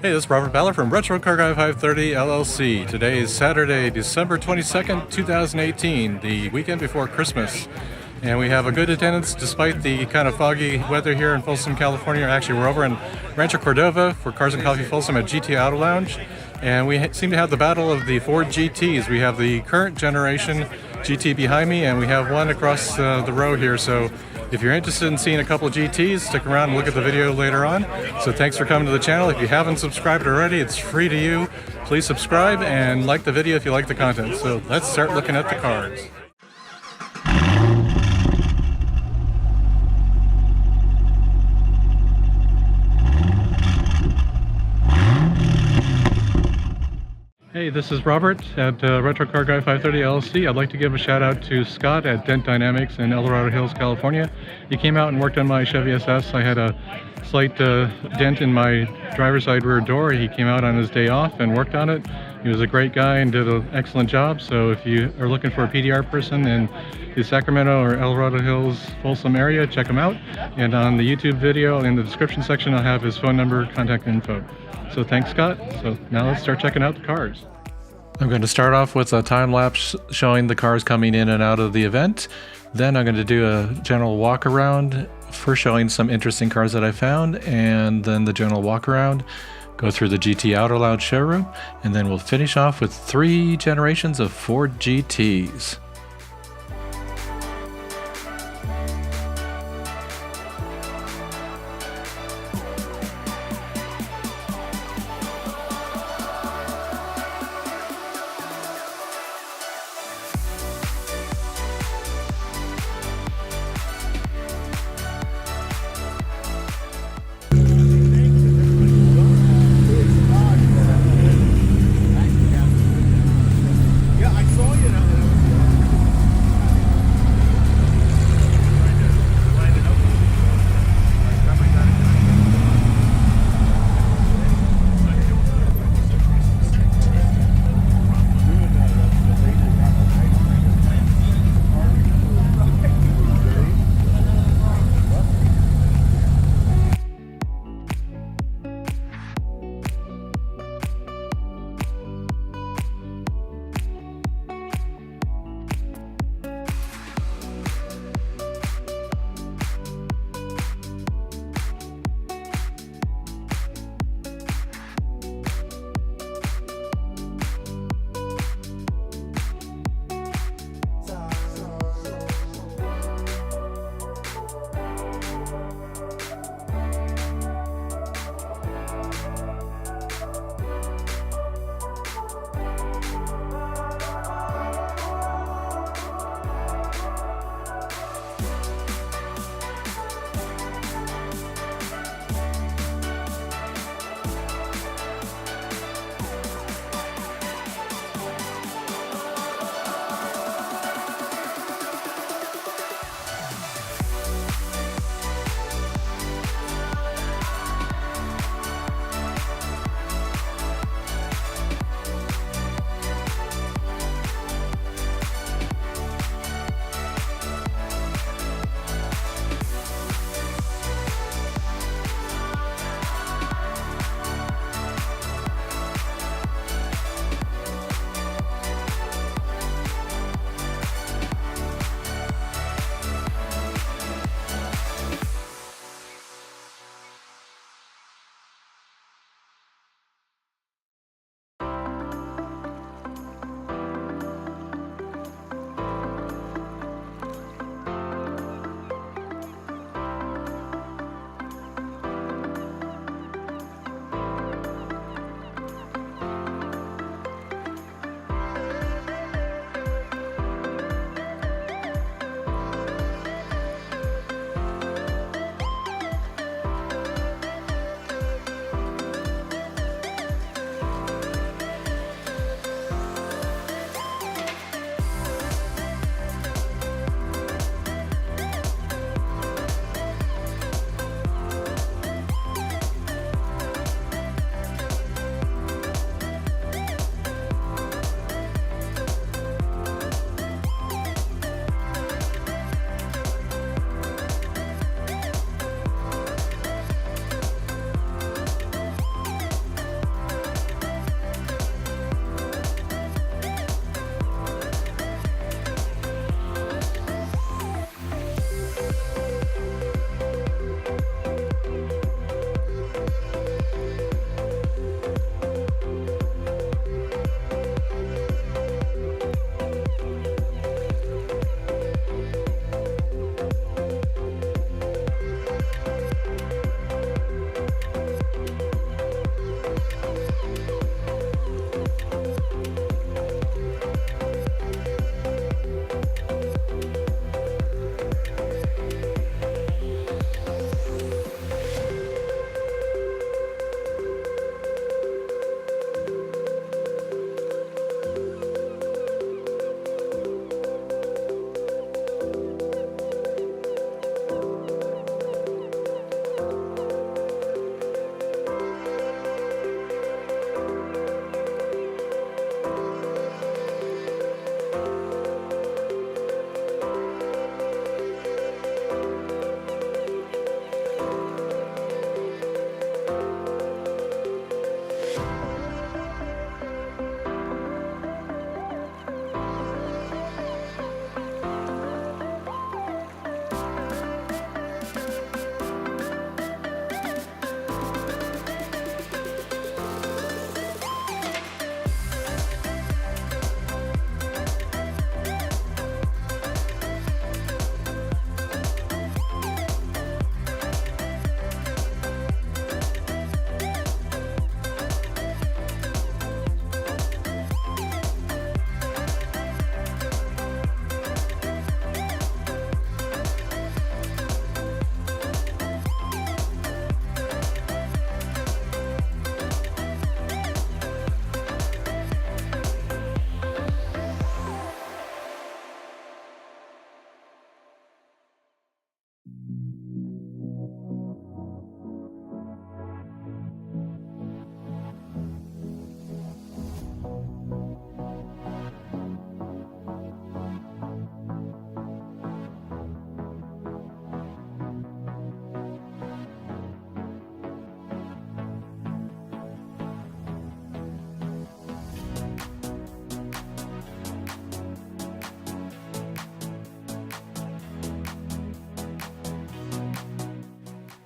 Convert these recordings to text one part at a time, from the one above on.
Hey, this is Robert Ballard from Rancho Cordova 530 LLC. Today is Saturday, December 22nd, 2018, the weekend before Christmas. And we have a good attendance despite the kind of foggy weather here in Folsom, California. Actually, we're over in Rancho Cordova for Cars and Coffee Folsom at GT Auto Lounge. And we seem to have the battle of the Ford GTs. We have the current generation GT behind me, and we have one across the row here. So if you're interested in seeing a couple of GTs, stick around and look at the video later on. So thanks for coming to the channel. If you haven't subscribed already, it's free to you. Please subscribe and like the video if you like the content. So let's start looking at the cars. Hey, this is Robert at Retro Car Guy 530 LLC. I'd like to give a shout out to Scott at DentDynamics in El Dorado Hills, California. He came out and worked on my Chevy SS. I had a slight dent in my driver's side rear door. He came out on his day off and worked on it. He was a great guy and did an excellent job. So if you are looking for a PDR person in the Sacramento or El Dorado Hills, Folsom area, check him out. And on the YouTube video in the description section, I'll have his phone number, contact info. So thanks, Scott. So now let's start checking out the cars. I'm going to start off with a time lapse showing the cars coming in and out of the event. Then I'm going to do a general walk around, first showing some interesting cars that I found, and then the general walk around, go through the GT Auto Lounge showroom, and then we'll finish off with 3 generations of Ford GTs.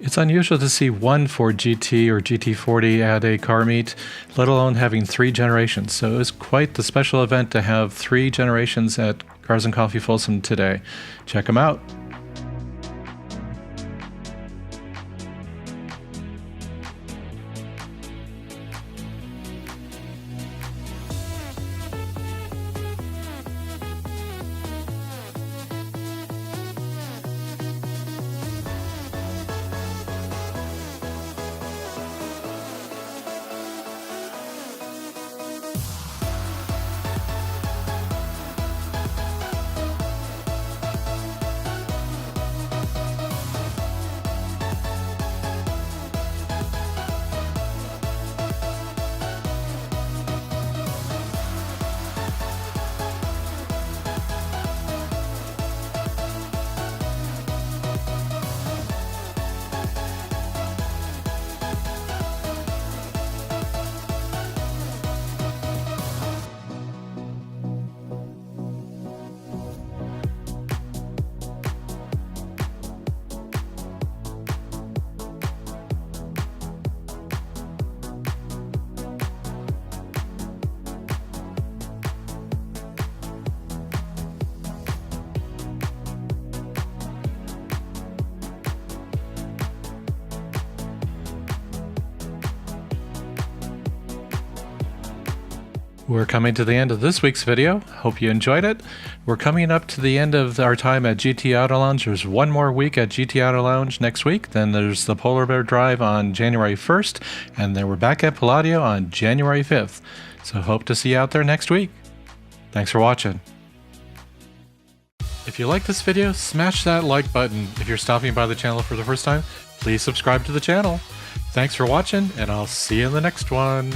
It's unusual to see one Ford GT or GT40 at a car meet, let alone having 3 generations. So it was quite the special event to have 3 generations at Cars and Coffee Folsom today. Check them out. We're coming to the end of this week's video. Hope you enjoyed it. We're coming up to the end of our time at GT Auto Lounge. There's one more week at GT Auto Lounge next week. Then there's the Polar Bear Drive on January 1st. And then we're back at Palladio on January 5th. So hope to see you out there next week. Thanks for watching. If you like this video, smash that like button. If you're stopping by the channel for the first time, please subscribe to the channel. Thanks for watching, and I'll see you in the next one.